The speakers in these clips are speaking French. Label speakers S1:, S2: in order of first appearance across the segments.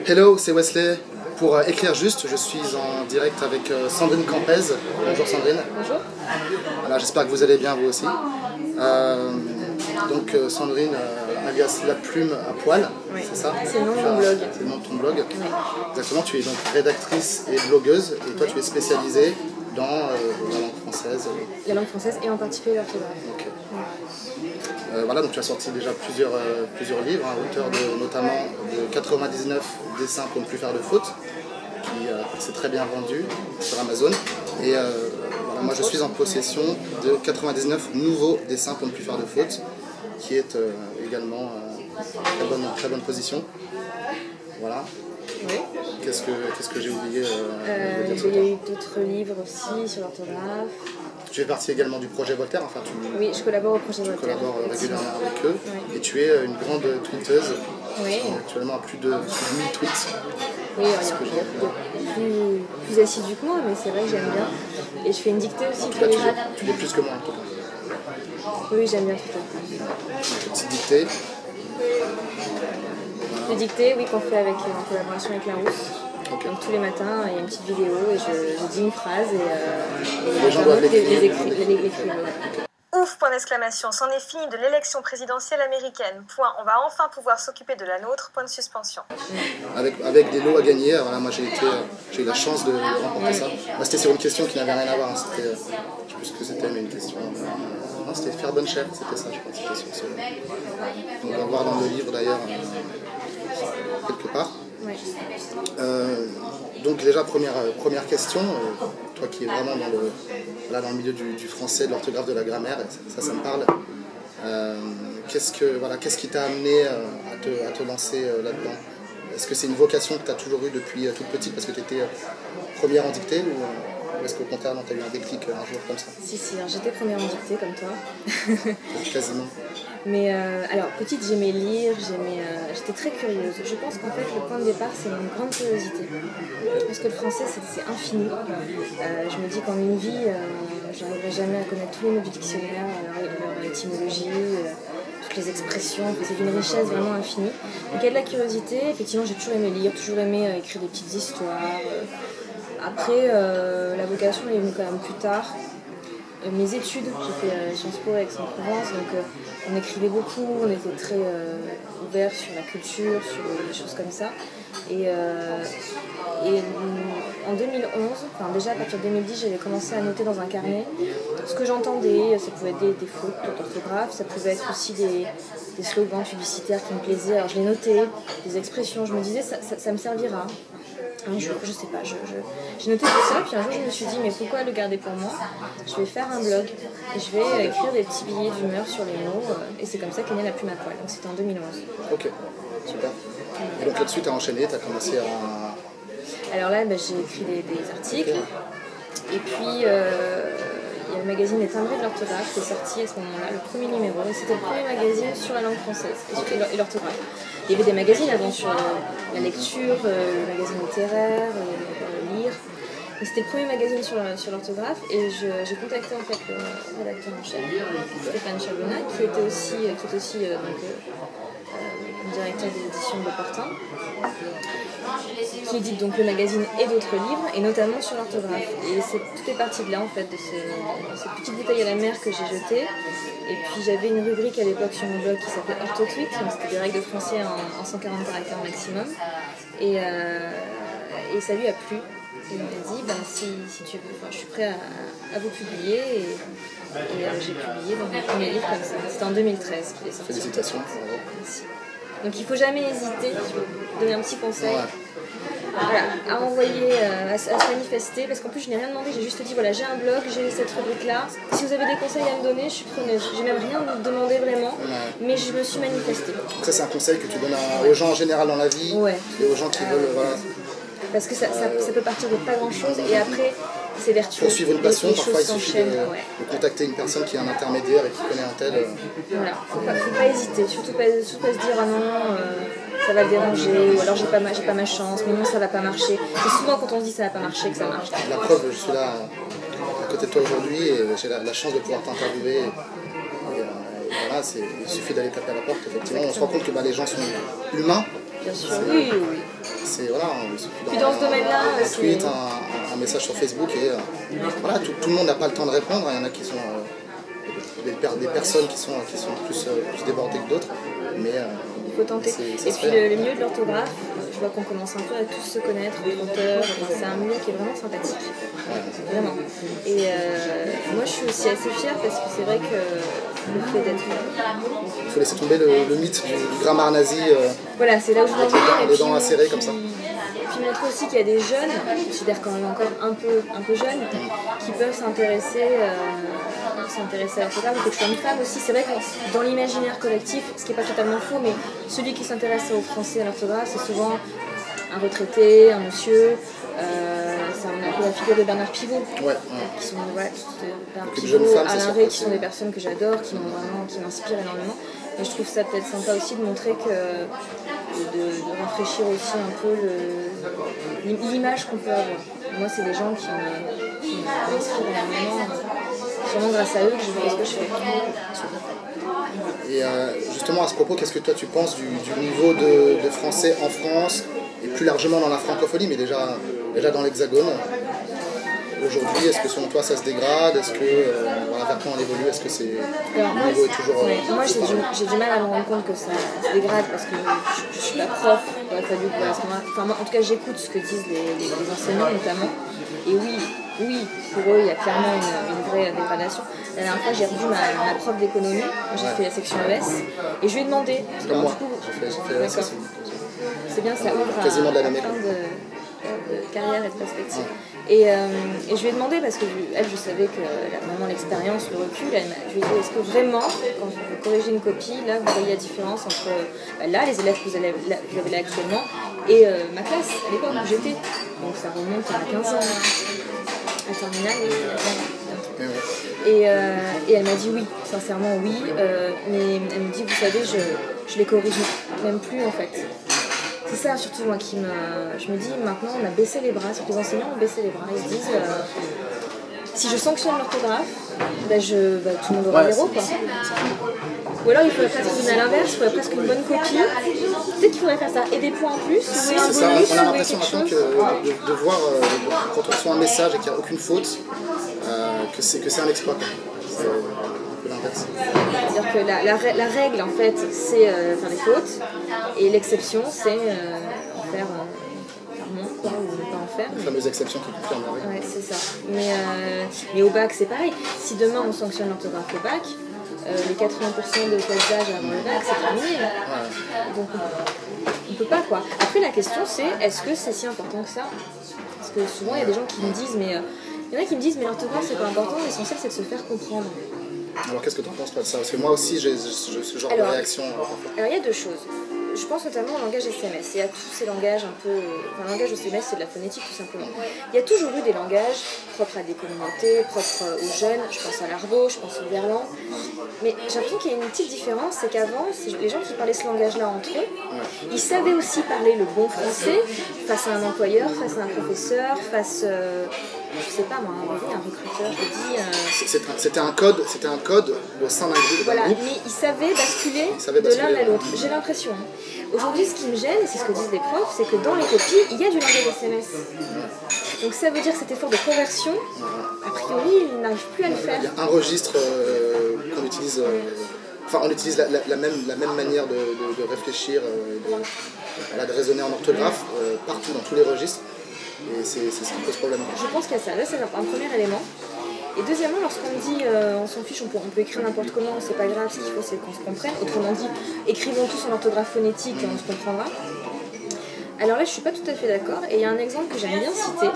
S1: Hello, c'est Wesley. Pour écrire juste, je suis en direct avec Sandrine Campez. Bonjour Sandrine.
S2: Bonjour.
S1: Voilà, j'espère que vous allez bien vous aussi. Sandrine, alias La Plume à Poil,
S2: oui.
S1: C'est ça?
S2: C'est le nom de mon blog.
S1: C'est le nom de ton blog.
S2: Oui.
S1: Exactement, tu es donc rédactrice et blogueuse et toi tu es spécialisée dans la langue française.
S2: La langue française et en particulier l'orthographe.
S1: Okay. Voilà, donc tu as sorti déjà plusieurs livres, auteur notamment de 99 dessins pour ne plus faire de fautes, qui s'est très bien vendu sur Amazon. Et voilà, moi je suis en possession de 99 nouveaux dessins pour ne plus faire de fautes, qui est également très bonne position. Voilà.
S2: Oui.
S1: Qu'est-ce que j'ai oublié de dire
S2: Il
S1: sur
S2: y
S1: toi?
S2: a eu d'autres livres aussi sur l'orthographe.
S1: Tu fais partie également du projet Voltaire, enfin
S2: Oui, je collabore au projet
S1: tu
S2: Voltaire.
S1: collabores régulièrement avec eux,
S2: Oui.
S1: et tu es une grande tweeteuse,
S2: Oui.
S1: actuellement à plus de 1000 tweets.
S2: Oui, il y a plus assidu que moi, mais c'est vrai que j'aime bien. Et je fais une dictée aussi tous les jours.
S1: Tu lis plus que moi en tout cas.
S2: Oui, j'aime bien tout ça.
S1: Une petite dictée.
S2: Les dictées, oui, qu'on fait en collaboration avec Larousse.
S1: Okay.
S2: Donc tous les matins, il y a une petite vidéo et je dis une phrase et
S1: les gens doivent l'écrire.
S3: Ouf, point d'exclamation, c'en est fini de l'élection présidentielle américaine. Point, on va enfin pouvoir s'occuper de la nôtre, point de suspension.
S1: Avec des lots à gagner, voilà, moi j'ai eu la chance de remporter ça. Moi, c'était sur une question qui n'avait rien à voir, c'était, je sais plus ce que c'était, mais une question... non, c'était faire bonne chère, c'était ça, je pense, c'était sur ce... On va voir dans le livre d'ailleurs, quelque part.
S2: Oui.
S1: Donc déjà première question, toi qui es vraiment dans le milieu du français, de l'orthographe, de la grammaire, ça me parle. Qu'est-ce qui t'a amené à te lancer là-dedans? Est-ce que c'est une vocation que tu as toujours eue depuis toute petite parce que tu étais première en dictée ou est-ce qu'au contraire tu as eu un déclic un jour comme ça?
S2: Si, j'étais première en dictée comme toi.
S1: Quasiment.
S2: Mais alors, petite, j'aimais lire, j'étais très curieuse. Je pense qu'en fait, le point de départ, c'est une grande curiosité. Parce que le français, c'est infini. Je me dis qu'en une vie, j'arriverai jamais à connaître tous les mots du dictionnaire, leur étymologie, toutes les expressions. C'est d'une richesse vraiment infinie. Donc il y a de la curiosité. Effectivement, j'ai toujours aimé lire, toujours aimé écrire des petites histoires. Après, la vocation elle est venue quand même plus tard. Mes études, j'ai fait Sciences Po avec Aix-en-Provence, donc on écrivait beaucoup, on était très ouverts sur la culture, sur des choses comme ça. Et en 2011, enfin déjà à partir de 2010, j'avais commencé à noter dans un carnet ce que j'entendais. Ça pouvait être des fautes d'orthographe, ça pouvait être aussi des slogans publicitaires qui me plaisaient. Alors je les notais, des expressions, je me disais ça me servira. Un jour, je sais pas, j'ai noté tout ça, puis un jour je me suis dit mais pourquoi le garder pour moi? Je vais faire un blog et je vais écrire des petits billets d'humeur sur les mots et c'est comme ça qu'est née La Plume à Poil, donc c'était en 2011.
S1: Ok, super. Et donc là-dessus tu as enchaîné, tu as commencé à...
S2: Alors là j'ai écrit des articles et puis il y a le magazine Les Timbrés de l'orthographe qui est sorti à ce moment-là, le premier numéro, et c'était le premier magazine sur la langue française et l'orthographe. Il y avait des magazines avant sur la lecture, le magazine littéraire, lire. Et c'était le premier magazine sur l'orthographe et j'ai contacté en fait le rédacteur en chef, Stéphane Chabonat, qui est aussi directeur des éditions de Portin, qui édite donc le magazine et d'autres livres, et notamment sur l'orthographe. Et tout est parti de là en fait, de cette petite bouteille à la mer que j'ai jetée. Et puis j'avais une rubrique à l'époque sur mon blog qui s'appelait OrthoTweet, donc c'était des règles de français en 140 caractères maximum. Et ça lui a plu. Et il m'a dit, si tu veux, je suis prêt à vous publier. Et j'ai publié donc, mon premier livre comme ça. C'était en 2013 qu'il est sorti.
S1: Félicitations.
S2: Merci. Donc il ne faut jamais hésiter, je vais vous donner un petit conseil.
S1: Ouais.
S2: Voilà, à envoyer, à se manifester, parce qu'en plus je n'ai rien demandé, j'ai juste dit voilà, j'ai un blog, j'ai cette rubrique là, si vous avez des conseils à me donner, je suis preneuse. J'ai même rien demandé vraiment, mais je me suis manifestée.
S1: Donc ça c'est un conseil que tu donnes aux gens en général dans la vie, et aux gens qui veulent... Voilà.
S2: Parce que ça peut partir de pas grand chose, et après c'est vertueux.
S1: Pour suivre une passion, parfois il suffit de
S2: contacter
S1: une personne qui est un intermédiaire et qui connaît un tel.
S2: Voilà, faut pas hésiter, surtout pas se dire ah non, ça va le déranger, ou alors j'ai pas ma chance, mais non ça va pas marcher. C'est souvent quand on se dit ça va pas marcher que ça marche.
S1: La preuve, je suis là à côté de toi aujourd'hui et j'ai la chance de pouvoir t'interviewer. Voilà, il suffit d'aller taper à la porte, effectivement. On se rend compte que les gens sont humains.
S2: Bien sûr, oui.
S1: voilà,
S2: Puis dans ce domaine-là,
S1: un tweet, un message sur Facebook et voilà, tout le monde n'a pas le temps de répondre. Il y en a qui sont des personnes qui sont plus débordées que d'autres, mais
S2: il faut tenter. Et puis le milieu de l'orthographe, je vois qu'on commence un peu à tous se connaître, les auteurs, c'est un milieu qui est vraiment sympathique, vraiment. Et moi je suis aussi assez fière parce que c'est vrai que le fait d'être...
S1: Il faut laisser tomber le mythe du grammaire nazi.
S2: Voilà, c'est là où je veux en venir.
S1: Les dents acérées comme ça.
S2: Puis montrer aussi qu'il y a des jeunes, je considère quand même encore un peu jeunes, qui peuvent s'intéresser à l'orthographe, ou que je sois une femme aussi. C'est vrai que dans l'imaginaire collectif, ce qui n'est pas totalement faux, mais celui qui s'intéresse au français, à l'orthographe, c'est souvent un retraité, un monsieur. C'est un peu la figure de Bernard Pivot. Qui sont, Bernard Pivot, Alain Rey, qui sont des personnes que j'adore, qui m'inspirent énormément. Et je trouve ça peut-être sympa aussi de montrer que de rafraîchir aussi un peu l'image qu'on peut avoir. Moi, c'est des gens qui m'inspirent énormément. Sûrement grâce à eux que je fais ce que je fais.
S1: Et justement, à ce propos, qu'est-ce que toi tu penses du niveau de français en France et plus largement dans la francophonie, mais déjà dans l'Hexagone? Aujourd'hui, est-ce que selon toi ça se dégrade? Est-ce que vers quoi on évolue? Est-ce que le niveau est toujours...
S2: Moi j'ai du mal à me rendre compte que ça se dégrade parce que je suis pas prof. En tout cas j'écoute ce que disent les enseignants notamment. Et oui, pour eux il y a clairement une vraie dégradation. La dernière fois j'ai revu ma prof d'économie, j'ai fait la section ES, et je lui ai demandé...
S1: Comme moi, j'ai fait ça.
S2: C'est bien, ça ouvre
S1: quasiment
S2: plein de carrière et de perspectives. Et je lui ai demandé, parce que elle, je savais qu'elle a vraiment l'expérience, le recul, je lui ai dit, est-ce que vraiment, quand vous corrigez une copie, là, vous voyez la différence entre là, les élèves que vous avez là actuellement, et ma classe, à l'époque où j'étais. Donc ça remonte à 15 ans, à terminale, et elle m'a dit oui, sincèrement oui, mais elle me dit, vous savez, je les corrige même plus en fait. C'est ça surtout moi qui je me dis maintenant on a baissé les bras, les enseignants ont baissé les bras, ils se disent si je sanctionne l'orthographe, tout le monde aura zéro quoi. Ou alors il faudrait presque donner à l'inverse, il faudrait presque une bonne copie, peut-être qu'il faudrait faire ça, et des points en plus,
S1: c'est ça, on a l'impression maintenant de voir quand on reçoit un message et qu'il n'y a aucune faute, que c'est un exploit. C'est un peu l'inverse.
S2: C'est-à-dire que la règle en fait c'est faire des fautes et l'exception c'est en faire moins quoi, ou ne pas en faire.
S1: La fameuse exception qui confirme la règle.
S2: Ouais, c'est ça. Mais au bac c'est pareil. Si demain on sanctionne l'orthographe au bac, les 80% de passage avant le bac c'est terminé. Donc on peut pas quoi. Après la question c'est est-ce que c'est si important que ça? Parce que souvent il y a des gens qui me disent il y en a qui me disent mais l'orthographe c'est pas important, l'essentiel c'est de se faire comprendre.
S1: Alors qu'est-ce que tu en penses toi de ça? Parce que moi aussi j'ai ce genre de réaction.
S2: Alors il y a deux choses. Je pense notamment au langage SMS et à tous ces langages un peu... Enfin, le langage SMS c'est de la phonétique tout simplement. Il y a toujours eu des langages propres à des communautés, propres aux jeunes, je pense à l'argot, je pense au verlan. Mais j'ai l'impression qu'il y a une petite différence, c'est qu'avant, les gens qui parlaient ce langage-là entre eux, ils savaient aussi parler le bon français face à un employeur, face à un professeur, face... je sais pas moi, un recruteur qui dit...
S1: C'était un code au sein d'un groupe.
S2: Voilà, mais ils savaient basculer de l'un à l'autre, j'ai l'impression. Aujourd'hui, ce qui me gêne, et c'est ce que disent les profs, c'est que dans les copies, il y a du langage SMS. Donc ça veut dire que cet effort de conversion, a priori, ils n'arrivent plus à le faire.
S1: Il y a un registre qu'on utilise... Enfin, on utilise la même manière de réfléchir, de raisonner en orthographe, partout, dans tous les registres. Et c'est ce qui pose problème.
S2: Je pense qu'il y a ça. Là, c'est un premier élément. Et deuxièmement, lorsqu'on dit on s'en fiche, on peut écrire n'importe comment, c'est pas grave, ce qu'il faut c'est qu'on se comprenne. Autrement dit, écrivons tous en orthographe phonétique et on se comprendra. Alors là, je suis pas tout à fait d'accord. Et il y a un exemple que j'aime bien citer.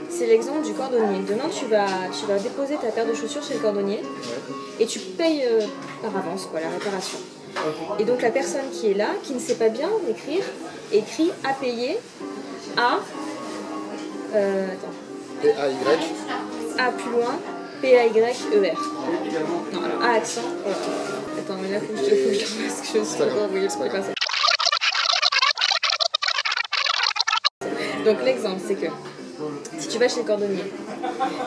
S2: C'est l'exemple du cordonnier. Demain, tu vas déposer ta paire de chaussures chez le cordonnier et tu payes par avance la réparation. Et donc la personne qui est là, qui ne sait pas bien écrire, écrit à payer à...
S1: P-A-Y.
S2: A plus loin, P-A-Y-E-R. Non, alors A accent. Attends, mais là, faut que je le fasse, que je suis encore rouillée, c'est pas ça. Donc l'exemple, c'est que si tu vas chez le cordonnier,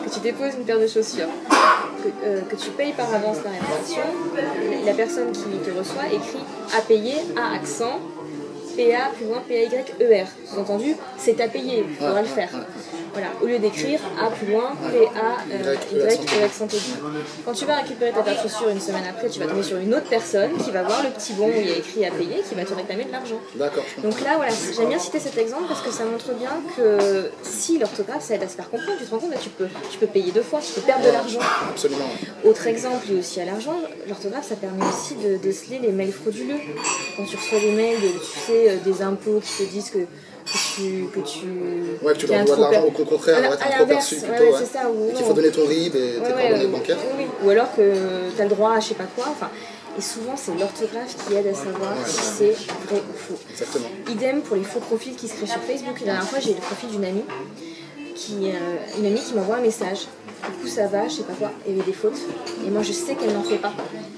S2: que tu déposes une paire de chaussures, que tu payes par avance la réparation, la personne qui te reçoit écrit à payer, à accent, PA, plus loin, PAYER. Sous-entendu, c'est à payer, il faudra le faire. Voilà, au lieu d'écrire A plus loin, PAYE accent aigu. Quand tu vas récupérer ta paire de chaussures une semaine après, tu vas tomber sur une autre personne qui va voir le petit bon où il y a écrit à payer, qui va te réclamer de l'argent.
S1: D'accord.
S2: Donc là, voilà, j'aime bien citer cet exemple parce que ça montre bien que si l'orthographe, ça aide à se faire comprendre, tu te rends compte, là, tu peux payer 2 fois, tu peux perdre de l'argent.
S1: Absolument.
S2: Autre exemple, lié aussi à l'argent, l'orthographe, ça permet aussi de déceler les mails frauduleux. Quand tu reçois des mails, tu sais, des impôts qui te disent que tu
S1: leur dois de l'argent, au contraire, un trop perçu plutôt,
S2: c'est ça, ou
S1: qu'il faut donner ton RIB et tes coordonnées bancaires.
S2: Oui. Ou alors que tu as le droit à je sais pas quoi, enfin, et souvent c'est l'orthographe qui aide à savoir si c'est vrai ou faux.
S1: Exactement.
S2: Idem pour les faux profils qui se créent sur Facebook. La dernière fois j'ai eu le profil d'une amie qui m'envoie un message. Du coup ça va, je sais pas quoi, il y avait des fautes. Et moi je sais qu'elle n'en fait pas.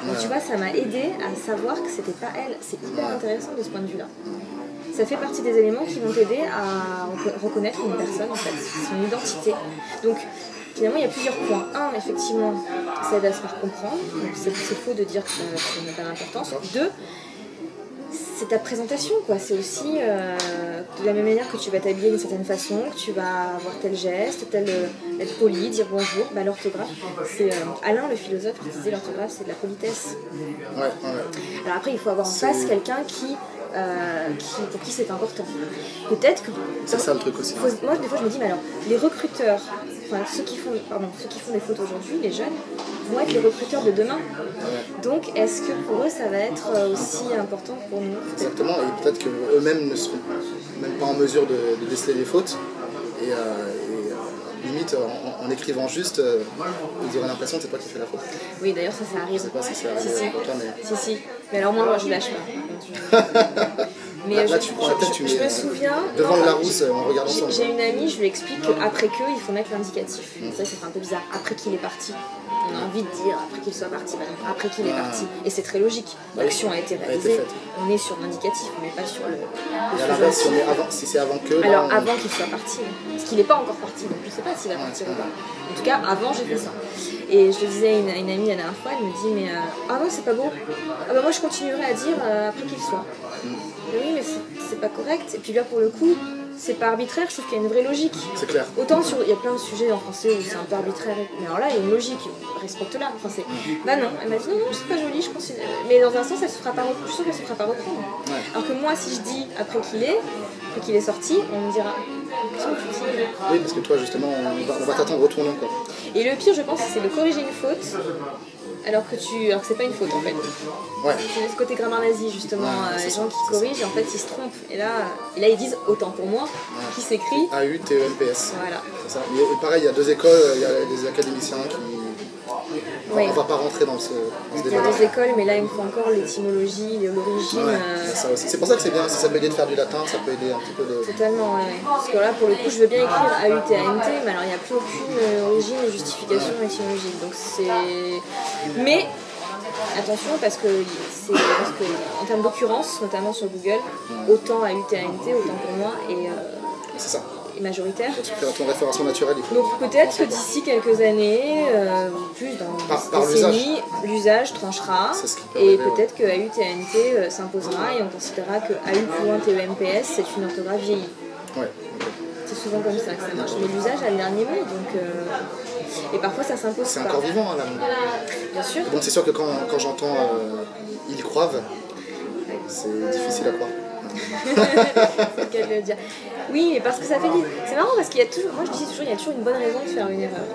S2: Donc tu vois, ça m'a aidé à savoir que c'était pas elle. C'est hyper intéressant de ce point de vue-là. Ça fait partie des éléments qui vont t'aider à reconnaître une personne, en fait, son identité. Donc, finalement, il y a plusieurs points. Un, effectivement, ça aide à se faire comprendre. Donc, c'est faux de dire que ça n'a pas d'importance. 2, c'est ta présentation, quoi. C'est aussi de la même manière que tu vas t'habiller d'une certaine façon, que tu vas avoir tel geste, être poli, dire bonjour. Bah, l'orthographe, c'est Alain, le philosophe, qui disait l'orthographe, c'est de la politesse. Alors après, il faut avoir en face quelqu'un pour qui c'est important. Peut-être que...
S1: C'est ça le truc aussi.
S2: Moi, des fois, je me dis, mais alors, les recruteurs, enfin, ceux qui font des fautes aujourd'hui, les jeunes, vont être les recruteurs de demain. Donc, est-ce que pour eux, ça va être aussi important pour nous?
S1: Exactement, et peut-être qu'eux-mêmes ne seront même pas en mesure de déceler les fautes. Et limite, en écrivant juste, ils auraient l'impression que c'est toi qui fais la faute.
S2: Oui, d'ailleurs, ça arrive.
S1: Je sais pas si c'est arrivé pour toi, mais...
S2: Si. Mais alors moi, je lâche pas. Mais
S1: là, tu prends la tête, tu mets
S2: me souviens,
S1: devant le Larousse en regardant ça.
S2: J'ai une amie, je lui explique qu'après que, il faut mettre l'indicatif. Ça fait un peu bizarre. Après qu'il est parti. On a envie de dire après qu'il soit parti. Après qu'il est parti. Et c'est très logique. L'action a été réalisée. On est sur l'indicatif, on n'est pas sur le
S1: et à l'inverse, si c'est avant que...
S2: Alors avant qu'il soit parti. Parce qu'il n'est pas encore parti. Donc je ne sais pas s'il va partir ou pas. En tout cas, avant, j'ai fait ça. Et je le disais à une amie la dernière fois, elle me dit, mais ah non, c'est pas beau. Ah bah moi, je continuerai à dire après qu'il soit. Mais oui, mais c'est pas correct. Et puis là, pour le coup, c'est pas arbitraire, je trouve qu'il y a une vraie logique.
S1: C'est clair.
S2: Autant il y a plein de sujets en français où c'est un peu arbitraire, mais alors là, il y a une logique, respecte-la. Enfin, bah non, elle m'a dit non, c'est pas joli, je considère. Mais dans un sens, elle se fera pas reprendre. Je suis sûre qu'elle se fera pas reprendre. Alors que moi, si je dis après qu'il est sorti, on me dira.
S1: Oui, parce que toi, justement, on va t'attendre au tournant, quoi.
S2: Et le pire, je pense, c'est de corriger une faute. Alors que c'est pas une faute en fait. C'est ce côté grammaire nazi justement, les gens qui corrigent et en fait ils se trompent. Et là ils disent autant pour moi, qui s'écrit
S1: AUTEMPS.
S2: Voilà.
S1: C'est ça. Mais pareil, il y a 2 écoles, il y a des académiciens qui... On va pas rentrer dans ce débat.
S2: Il y a 2 écoles, mais là il me faut encore l'étymologie, l'origine.
S1: C'est pour ça que c'est bien, si ça peut aider de faire du latin, ça peut aider un petit peu de...
S2: Totalement, Parce que là pour le coup je veux bien écrire AUTANT, mais alors il n'y a plus aucune origine et justification étymologique. Donc c'est... Mais attention parce que en termes d'occurrence, notamment sur Google, autant AUTANT, autant pour moi
S1: c'est ça.
S2: Majoritaire.
S1: Tu fais ton référencement naturel.
S2: Donc peut-être que d'ici quelques années, plus dans des décennies, l'usage tranchera et peut-être que AUTANT s'imposera et on considérera que AU+TEMPS c'est une orthographe vieillie. C'est souvent comme ça que ça marche. Mais l'usage a le dernier mot, donc et parfois ça s'impose pas.
S1: C'est encore vivant là.
S2: Bien sûr.
S1: Donc c'est sûr que quand j'entends ils croivent, c'est difficile à croire.
S2: C'est le cas de le dire. Oui, mais parce que ça fait... C'est marrant parce qu'il y a toujours... Moi je dis toujours, il y a toujours une bonne raison de faire une erreur.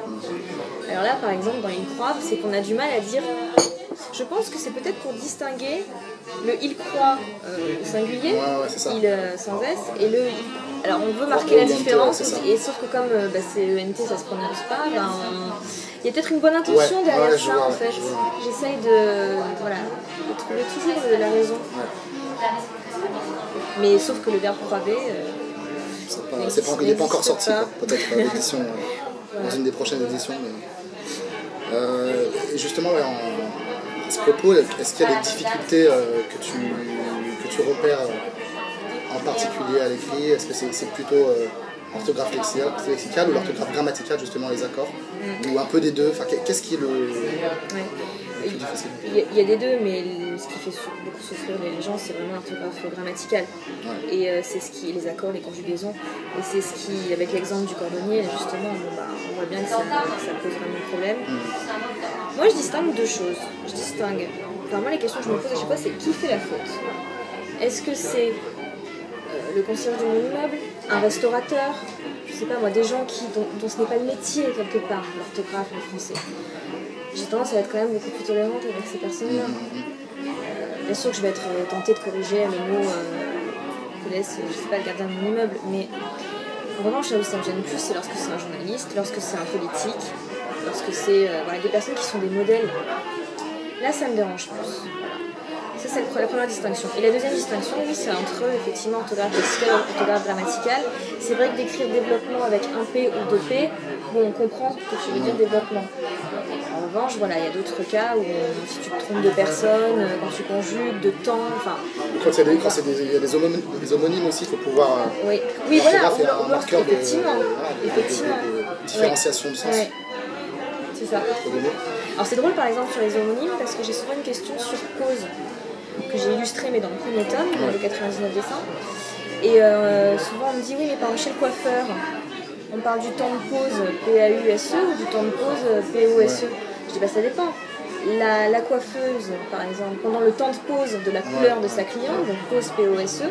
S2: Alors là, par exemple, dans il croit, c'est qu'on a du mal à dire... Je pense que c'est peut-être pour distinguer le il croit singulier, il sans S, et le... Alors on veut marquer la différence, et sauf que comme c'est ENT, ça se prononce pas, il y a peut-être une bonne intention derrière ça en fait. J'essaye de trouver toujours la raison. Mais sauf que le verbe croiver...
S1: il n'est pas encore sorti, peut-être l'édition, dans une des prochaines éditions. Mais... et justement, à ce propos, est-ce qu'il y a des difficultés que tu repères en particulier à l'écrit? Est-ce que c'est plutôt l'orthographe lexicale ou l'orthographe grammaticale, justement, les accords? Ou un peu des deux? Enfin, qu'est-ce qui est le plus difficile?
S2: Il y a des deux, mais ce qui fait beaucoup souffrir les gens, c'est vraiment l'orthographe grammaticale. Ouais. Et c'est ce qui, les accords, les conjugaisons. Et c'est ce qui, avec l'exemple du cordonnier, justement, on voit bien que ça pose vraiment problème. Moi, je distingue deux choses. Moi, les questions que je me pose à chaque fois, c'est qui fait la faute? Est-ce que c'est le concierge de mon immeuble, un restaurateur, je sais pas moi, des gens dont ce n'est pas le métier quelque part, l'orthographe, le français? J'ai tendance à être quand même beaucoup plus tolérante avec ces personnes-là. Bien sûr que je vais être tentée de corriger les mots que laisse, je sais pas, le gardien de mon immeuble, mais en revanche, là où ça me gêne plus, c'est lorsque c'est un journaliste, lorsque c'est un politique, lorsque c'est des personnes qui sont des modèles. Là, ça me dérange plus. Voilà. Ça, c'est la première distinction. Et la deuxième distinction, oui, c'est entre effectivement orthographe lexicale et orthographe grammaticale. C'est vrai que d'écrire développement avec un P ou deux P, bon, on comprend que tu veux dire développement. En revanche, voilà, il y a d'autres cas où si tu te trompes de personne, quand tu conjugues, de temps, enfin...
S1: Quand il y a des homonymes aussi, il faut pouvoir...
S2: oui, voilà,
S1: effectivement. Différenciation de sens.
S2: Ouais. C'est ça. Alors c'est drôle par exemple sur les homonymes parce que j'ai souvent une question sur pause que j'ai illustrée mais dans le premier tome, dans les 99 dessins. Et souvent on me dit oui mais par exemple chez le coiffeur, on parle du temps de pause P-A-U-S-E ou du temps de pause P-O-S-E. Je dis bah ça dépend. La coiffeuse par exemple, pendant le temps de pause de la couleur de sa cliente, donc pause P-O-S-E,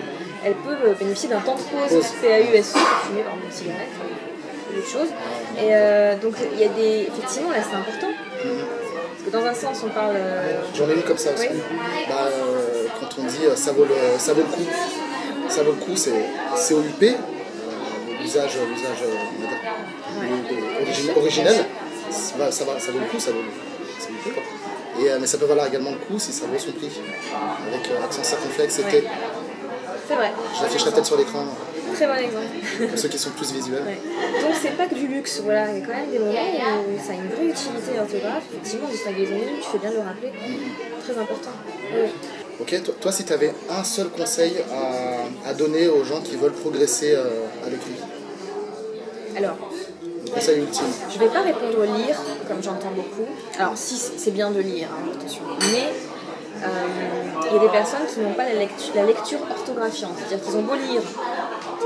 S2: elle peut bénéficier d'un temps de pause P-A-U-S-E pour fumer par exemple une cigarette. Autre chose. Et donc il y a des... Effectivement là c'est important. Parce que dans un sens on parle...
S1: J'en ai mis comme ça aussi. Oui. Quand on dit ça vaut le coup. Ça vaut le coup, c'est COUP, l'usage originel. Ça vaut le coup, ça vaut le coup. Mais ça peut valoir également le coup si ça vaut son prix. Avec accent circonflexe et T.
S2: C'est vrai.
S1: Je l'afficherai peut-être sur l'écran.
S2: Très bon exemple.
S1: Pour ceux qui sont plus visuels.
S2: Ouais. Donc c'est pas que du luxe, voilà. Il y a quand même des moments où ça a une vraie utilité l'orthographe. Effectivement, distinguer les homonymes, tu fais bien de le rappeler. Très important. Oui.
S1: Ok, toi si tu avais un seul conseil à donner aux gens qui veulent progresser à l'écrit. Alors, le conseil ultime.
S2: Je vais pas répondre lire, comme j'entends beaucoup. Alors si, c'est bien de lire, hein, attention. Mais il y a des personnes qui n'ont pas la lecture orthographiante. C'est-à-dire qu'ils ont beau lire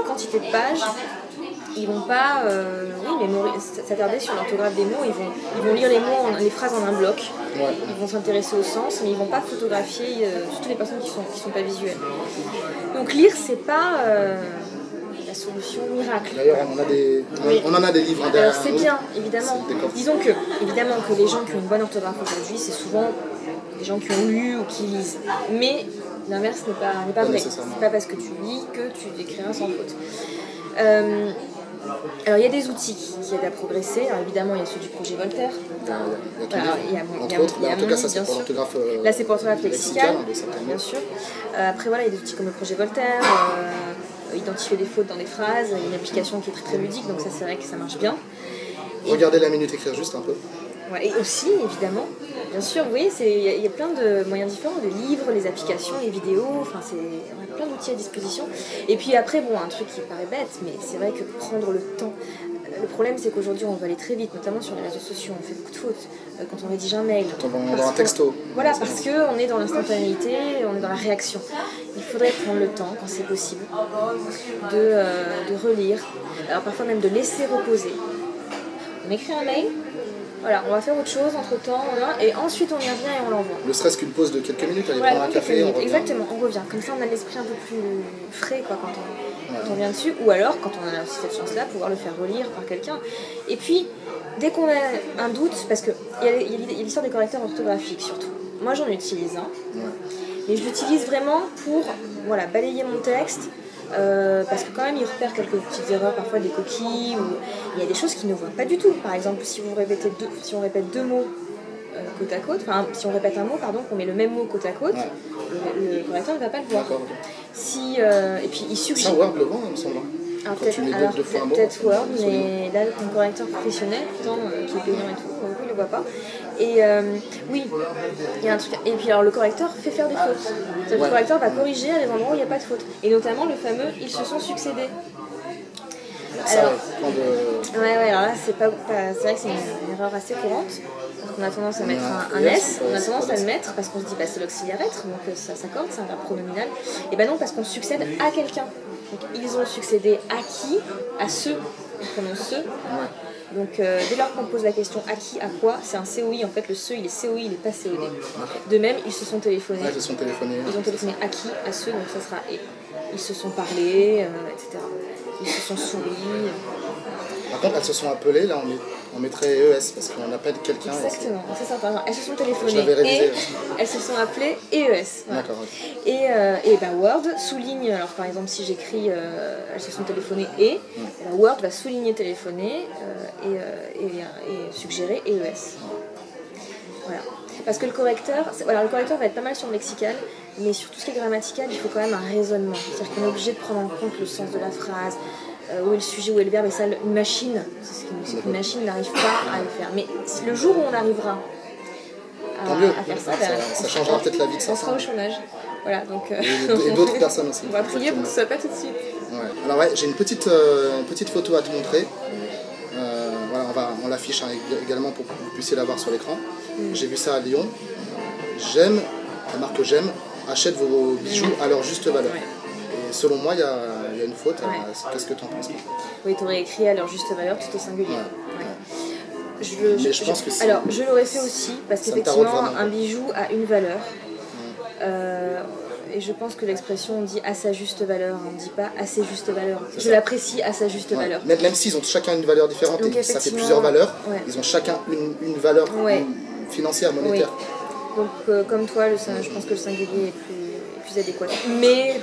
S2: quantité de pages, ils vont pas s'attarder sur l'orthographe des mots, ils vont lire les phrases en un bloc, ils vont s'intéresser au sens, mais ils vont pas photographier, surtout les personnes qui sont pas visuelles. Donc lire, c'est pas la solution miracle.
S1: D'ailleurs, on en a des livres.
S2: Alors c'est bien, évidemment. Disons que les gens qui ont une bonne orthographe aujourd'hui, c'est souvent des gens qui ont lu ou qui lisent. Mais l'inverse n'est pas vrai. C'est pas parce que tu lis que tu écriras sans faute. Alors il y a des outils qui aident à progresser. Alors, évidemment, il y a ceux du projet Voltaire.
S1: En tout cas, ça c'est pour l'orthographe.
S2: Là, c'est pour l'orthographe lexicale, bien sûr. Après, voilà, il y a des outils comme le projet Voltaire. Identifier des fautes dans des phrases. Il y a une application qui est très très ludique, donc ça c'est vrai que ça marche bien.
S1: Regardez la minute écrire juste un peu.
S2: Ouais, et aussi, évidemment, bien sûr, vous voyez, il y a plein de moyens différents, de livres, les applications, les vidéos, enfin, on a plein d'outils à disposition. Et puis après, bon, un truc qui paraît bête, mais c'est vrai que prendre le temps. Le problème, c'est qu'aujourd'hui, on va aller très vite, notamment sur les réseaux sociaux, on fait beaucoup de fautes. Quand on rédige un mail.
S1: Quand on envoie un texto.
S2: Voilà, parce qu'on est dans l'instantanéité, on est dans la réaction. Il faudrait prendre le temps, quand c'est possible, de relire, alors parfois même de laisser reposer. On écrit un mail. Voilà, on va faire autre chose entre temps, et ensuite on y revient et on l'envoie.
S1: Ne serait-ce qu'une pause de quelques minutes, aller prendre un café.
S2: Exactement, on revient. Comme ça on a l'esprit un peu plus frais quand on vient dessus, ou alors quand on a aussi cette chance-là, pouvoir le faire relire par quelqu'un. Et puis, dès qu'on a un doute, parce qu'il y a l'histoire des correcteurs orthographiques surtout. Moi j'en utilise un, mais je l'utilise vraiment pour balayer mon texte. Parce que quand même il repère quelques petites erreurs, parfois des coquilles, ou il y a des choses qu'il ne voit pas du tout. Par exemple, si on répète deux mots côte à côte, enfin si on répète un mot, pardon, qu'on met le même mot côte à côte, le correcteur ne va pas le voir. Et puis il suggère.
S1: Ça Word le voit, il me semble.
S2: Peut-être Word, mais là un correcteur professionnel, qui est payant et tout, il ne le voit pas. Et oui, il y a un truc. Et puis alors le correcteur fait faire des fautes. Le correcteur va corriger à des endroits où il n'y a pas de faute. Et notamment le fameux ils se sont succédés. Alors là c'est vrai que c'est une erreur assez courante. On a tendance à mettre un S, on a tendance à le mettre parce qu'on se dit bah, c'est l'auxiliaire être, donc ça s'accorde, c'est un verbe pronominal. Et ben non, parce qu'on succède à quelqu'un. Donc ils ont succédé à qui? À ceux. On prononce ceux. Donc dès lors qu'on pose la question à qui, à quoi, c'est un COI. En fait, le ce il est COI, il n'est pas COD. De même, ils se sont téléphonés.
S1: Ouais, ils se sont téléphonés.
S2: Ils ont téléphoné à qui? À ceux, donc ça sera et. Ils se sont parlé, etc. Ils se sont souri.
S1: Par contre, elles se sont appelées, là on mettrait ES parce qu'on appelle quelqu'un.
S2: Exactement, c'est ça. Par exemple, elles se sont
S1: Je
S2: téléphonées
S1: l'avais révisé.
S2: et elles se sont appelées ES. Voilà.
S1: D'accord.
S2: Et ben Word souligne, alors par exemple si j'écris elles se sont téléphonées et, ben Word va souligner téléphoner et suggérer ES. Voilà. Parce que le correcteur va être pas mal sur le lexical, mais sur tout ce qui est grammatical, il faut quand même un raisonnement. C'est-à-dire qu'on est obligé de prendre en compte le sens de la phrase, où est le sujet, où est le verbe, et ça, une machine, c'est qu'une machine n'arrive pas à le faire. Mais le jour où on arrivera à faire ça,
S1: ça changera peut-être la vie de
S2: on sera
S1: certains.
S2: au chômage. Voilà, donc,
S1: Et d'autres personnes aussi.
S2: on va prier pour que ce soit pas tout de suite.
S1: Ouais. Alors ouais, j'ai une petite photo à te montrer. Voilà, on l'affiche également pour que vous puissiez la voir sur l'écran. J'ai vu ça à Lyon. J'aime, la marque j'aime, achète vos bijoux à leur juste valeur.
S2: Ouais.
S1: Et selon moi, il y a une faute. Qu'est-ce que tu en penses?
S2: Oui, tu aurais écrit à leur juste valeur tout au singulier.
S1: Ouais.
S2: Ouais.
S1: Mais je pense que
S2: alors, je l'aurais fait aussi, parce qu'effectivement, un bijou a une valeur. Et je pense que l'expression on dit à sa juste valeur, on ne dit pas à ses justes valeurs. Je l'apprécie à sa juste valeur.
S1: Même s'ils ont chacun une valeur différente, et ça fait plusieurs valeurs, ils ont chacun une valeur financière, monétaire.
S2: Donc comme toi, je pense que le singulier est plus adéquat. Mais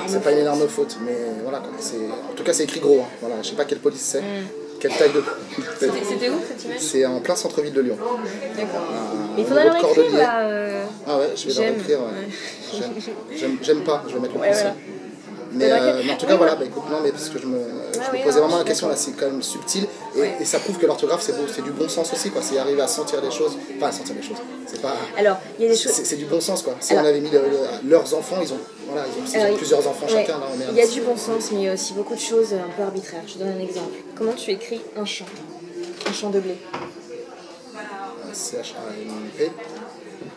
S1: c'est pas une énorme faute, mais voilà. En tout cas, c'est écrit gros. Hein. Voilà, je sais pas quelle police c'est, quelle taille de.
S2: C'était où cette image?
S1: C'est en plein centre-ville de Lyon.
S2: D'accord. Mais il faudrait le réécrire là.
S1: Ah ouais, je vais le réécrire. Ouais. J'aime pas, je vais mettre le plus.
S2: Voilà.
S1: Mais en tout cas, voilà, bah, écoute, non, mais parce que je me posais vraiment la question là, c'est quand même subtil et ça prouve que l'orthographe c'est du bon sens aussi, quoi. C'est arriver à sentir les choses, enfin à sentir les choses. C'est pas.
S2: Alors, il y a des choses.
S1: C'est du bon sens, quoi. Si on avait mis leurs enfants, ils ont plusieurs enfants chacun. Là,
S2: il y a du bon sens, mais il y a aussi beaucoup de choses un peu arbitraires. Je te donne un exemple. Comment tu écris un champ de blé?
S1: C-H-A-M-P.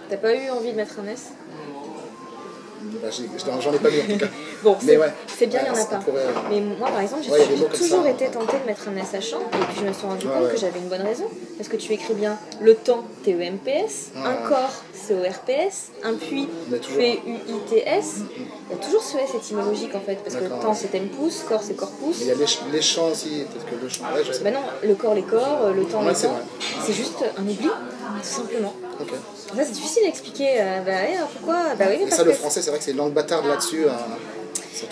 S2: T'as pas eu envie de mettre un S?
S1: Bah, j'en ai pas vu en tout cas.
S2: Bon,
S1: mais
S2: c'est bien, il n'y en a pas. Mais moi, par exemple, j'ai toujours été tentée de mettre un S à champ, et puis je me suis rendu compte que j'avais une bonne raison. Parce que tu écris bien le temps, T-E-M-P-S, un corps, C-O-R-P-S, un puits, P-U-I-T-S. Il y a toujours ce S étymologique en fait, parce que temps c'est tempus, corps c'est corpus.
S1: Il y a les champs aussi, peut-être que le champ. Ouais, je sais.
S2: Bah non, le corps, les corps, le temps, les temps. C'est juste un oubli, tout simplement.
S1: Okay.
S2: Ça c'est difficile à expliquer. Pourquoi? Bah oui,
S1: mais ça, le français, c'est vrai que c'est une langue bâtarde là-dessus.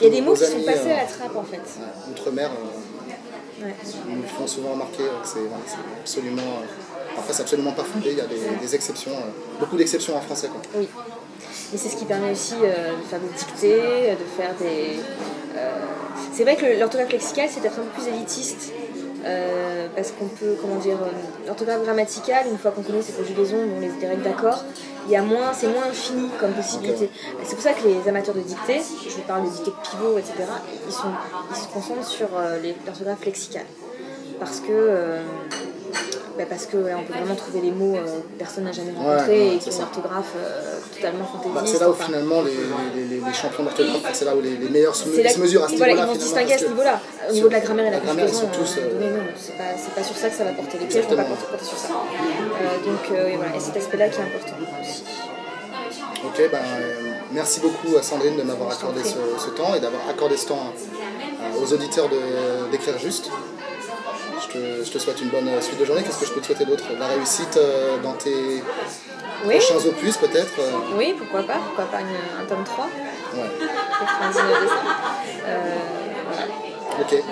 S2: Il y a des mots qui sont passés à la trappe en fait.
S1: Outre-mer, ils nous font souvent remarquer que c'est absolument. Parfois, c'est absolument pas fondé. Il y a des exceptions, beaucoup d'exceptions en français, quoi.
S2: Oui. Mais c'est ce qui permet aussi de faire des dictées, de faire des. C'est vrai que l'orthographe lexicale, c'est peut-être un peu plus élitiste. Parce qu'on peut, l'orthographe grammaticale, une fois qu'on connaît ses conjugaisons, les règles d'accord, c'est moins infini comme possibilité. Okay. C'est pour ça que les amateurs de dictée, je vous parle de dictée de pivot, etc., ils se concentrent sur l'orthographe lexicale. Parce que on peut vraiment trouver les mots que personne n'a jamais rencontrés et qui ont une orthographe totalement fantaisiste.
S1: C'est là où finalement les champions d'orthographe, c'est là où les meilleurs se mesurent à ce niveau-là.
S2: Ils vont se distinguer à ce niveau-là. Au niveau de la grammaire et la conjugaison,
S1: non,
S2: c'est pas sur ça que ça va porter. Les pièges ne vont pas porter sur ça. Voilà, et cet aspect-là qui est important aussi.
S1: Ok, merci beaucoup à Sandrine de m'avoir accordé ce temps et d'avoir accordé ce temps aux auditeurs d'écrire juste. Je te souhaite une bonne suite de journée. Qu'est-ce que je peux te souhaiter d'autre? La réussite dans tes prochains opus peut-être?
S2: Oui, pourquoi pas un tome 3.
S1: Ouais.
S2: Le 19 décembre. Voilà.
S1: Ok.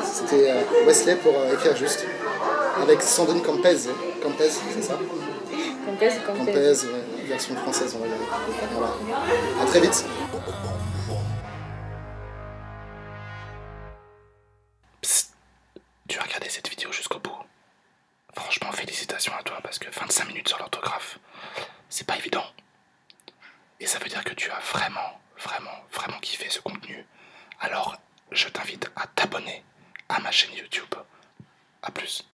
S1: C'était Wesley pour écrire juste. Avec Sandrine Campez, c'est ça? Campez, version française on va dire. Voilà. À très vite.
S4: Tu as regardé cette vidéo jusqu'au bout. Franchement, félicitations à toi parce que 25 minutes sur l'orthographe, c'est pas évident. Et ça veut dire que tu as vraiment kiffé ce contenu. Alors, je t'invite à t'abonner à ma chaîne YouTube. A plus.